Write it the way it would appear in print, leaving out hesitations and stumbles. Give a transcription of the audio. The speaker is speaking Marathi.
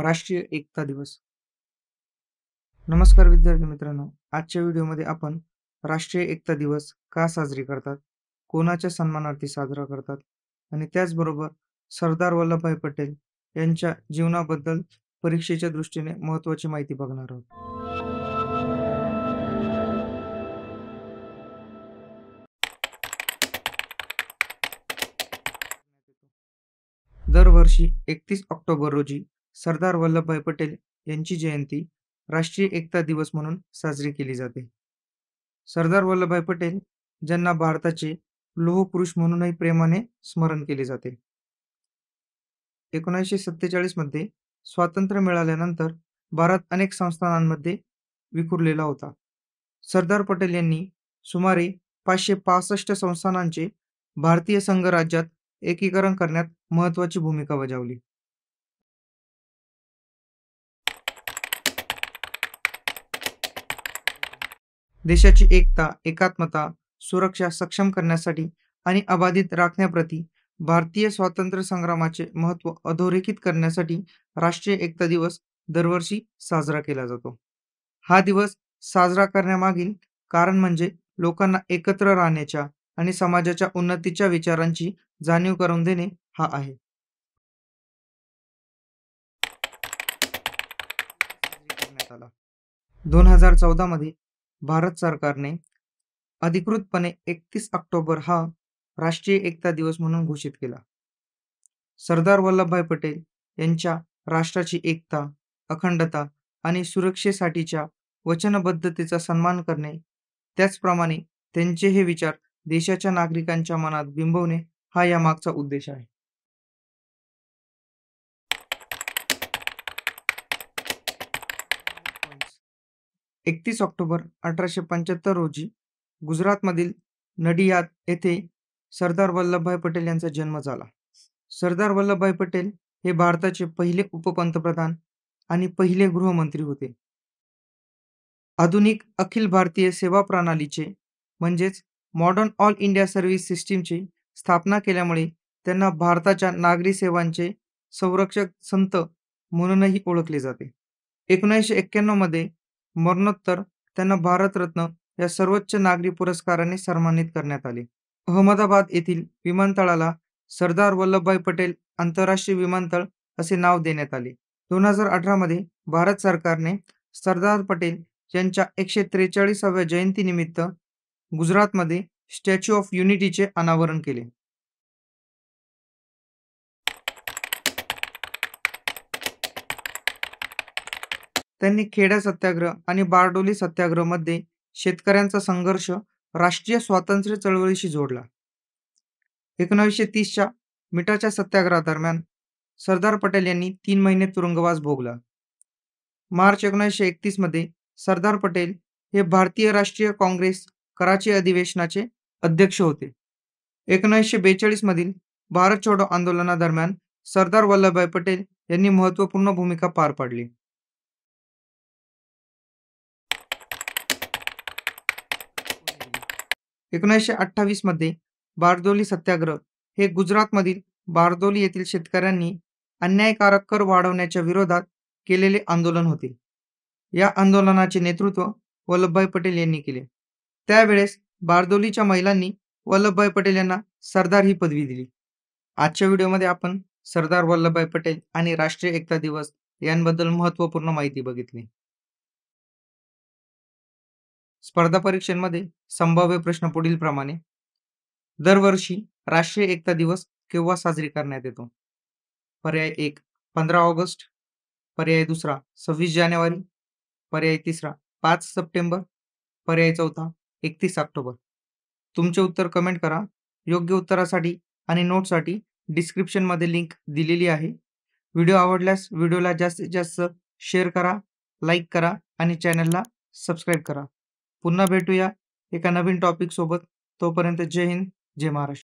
राष्ट्रीय एकता दिवस. नमस्कार विद्यार्थी मित्रांनो. आजच्या व्हिडिओमध्ये आपण राष्ट्रीय एकता दिवस का साजरी करतात, कोणाच्या सन्मानार्थी साजरा करतात आणि त्याचबरोबर सरदार वल्लभभाई पटेल यांच्या जीवनाबद्दल परीक्षेच्या दृष्टीने महत्त्वाची माहिती बघणार आहोत. दरवर्षी 31 ऑक्टोबर रोजी सरदार वल्लभभाई पटेल यांची जयंती राष्ट्रीय एकता दिवस म्हणून साजरी केली जाते. सरदार वल्लभभाई पटेल ज्यांना भारताचे लोहपुरुष म्हणूनही प्रेमाने स्मरण केले जाते. 1947 मध्ये स्वातंत्र्य मिळाल्यानंतर भारत अनेक संस्थानांमध्ये विखुरलेला होता. सरदार पटेल यांनी सुमारे 565 संस्थानांचे भारतीय संघराज्यात एकीकरण करण्यात महत्त्वाची भूमिका बजावली. देशाची एकता, एकात्मता, सुरक्षा सक्षम करण्यासाठी आणि अबाधित राखण्याप्रती भारतीय स्वातंत्र्य संग्रामाचे महत्त्व अधोरेखित करण्यासाठी राष्ट्रीय एकता दिवस दरवर्षी साजरा केला जातो. हा दिवस साजरा करण्यामागील कारण म्हणजे लोकांना एकत्र राहण्याच्या आणि समाजाच्या उन्नतीच्या विचारांची जाणीव करून देणे हा आहे. 2014 मध्ये भारत सरकारने अधिकृतपणे 31 ऑक्टोबर हा राष्ट्रीय एकता दिवस म्हणून घोषित केला. सरदार वल्लभभाई पटेल यांच्या राष्ट्राची एकता, अखंडता आणि सुरक्षेसाठीच्या वचनबद्धतेचा सन्मान करणे, त्याचप्रमाणे त्यांचे हे विचार देशाच्या नागरिकांच्या मनात बिंबवणे हा यामागचा उद्देश आहे. एकतीस ऑक्टोबर 1875 रोजी गुजरातमधील नडियाद येथे सरदार वल्लभभाई पटेल यांचा जन्म झाला. सरदार वल्लभभाई पटेल हे भारताचे पहिले उपपंतप्रधान आणि पहिले गृहमंत्री होते. आधुनिक अखिल भारतीय सेवा प्रणालीचे म्हणजेच मॉडर्न ऑल इंडिया सर्व्हिस सिस्टीमची स्थापना केल्यामुळे त्यांना भारताच्या नागरी सेवांचे संरक्षक संत म्हणूनही ओळखले जाते. 1991 मध्ये मरणोत्तर त्यांना भारतरत्न या सर्वोच्च नागरी पुरस्काराने सन्मानित करण्यात आले. अहमदाबाद येथील विमानतळाला सरदार वल्लभभाई पटेल आंतरराष्ट्रीय विमानतळ असे नाव देण्यात आले. 2018 मध्ये भारत सरकारने सरदार पटेल यांच्या 143व्या जयंतीनिमित्त गुजरातमध्ये स्टॅच्यू ऑफ युनिटीचे अनावरण केले. त्यांनी खेडा सत्याग्रह आणि बारडोली सत्याग्रह मध्ये शेतकऱ्यांचा संघर्ष राष्ट्रीय स्वातंत्र्य चळवळीशी जोडला. 1930च्या मिठाच्या सत्याग्रहादरम्यान सरदार पटेल यांनी 3 महिने तुरुंगवास भोगला. मार्च 1931 मध्ये सरदार पटेल हे भारतीय राष्ट्रीय काँग्रेस कराची अधिवेशनाचे अध्यक्ष होते. 1942 मधील भारत छोडो आंदोलनादरम्यान सरदार वल्लभभाई पटेल यांनी महत्त्वपूर्ण भूमिका पार पाडली. 1928 मध्ये बारदोली सत्याग्रह हे गुजरातमधील बारदोली येथील शेतकऱ्यांनी अन्यायकारक कर वाढवण्याच्या विरोधात केलेले आंदोलन होते. या आंदोलनाचे नेतृत्व वल्लभभाई पटेल यांनी केले. त्यावेळेस बारदोलीच्या महिलांनी वल्लभभाई पटेल यांना सरदार ही पदवी दिली. आजच्या व्हिडिओमध्ये आपण सरदार वल्लभभाई पटेल आणि राष्ट्रीय एकता दिवस यांबद्दल महत्त्वपूर्ण माहिती बघितली. स्पर्धा परीक्षांमध्ये संभाव्य प्रश्न पुढील प्रमाणे: दरवर्षी राष्ट्रीय एकता दिवस केव्हा साजरी करण्यात येतो? पर्याय 1 15 ऑगस्ट, पर्याय 2 26 जानेवारी, पर्याय 3 5 सप्टेंबर, पर्याय 4 31 ऑक्टोबर. तुमचे उत्तर कमेंट करा. योग्य उत्तरासाठी आणि नोटसाठी डिस्क्रिप्शनमध्ये लिंक दिलेली आहे. व्हिडिओ आवडल्यास व्हिडिओला जास्तीत जास्त शेअर करा, लाईक करा आणि चॅनलला सबस्क्राईब करा. पुन्हा भेटूया एका नवीन टॉपिक सोबत. तोपर्यंत जय हिंद, जय महाराष्ट्र.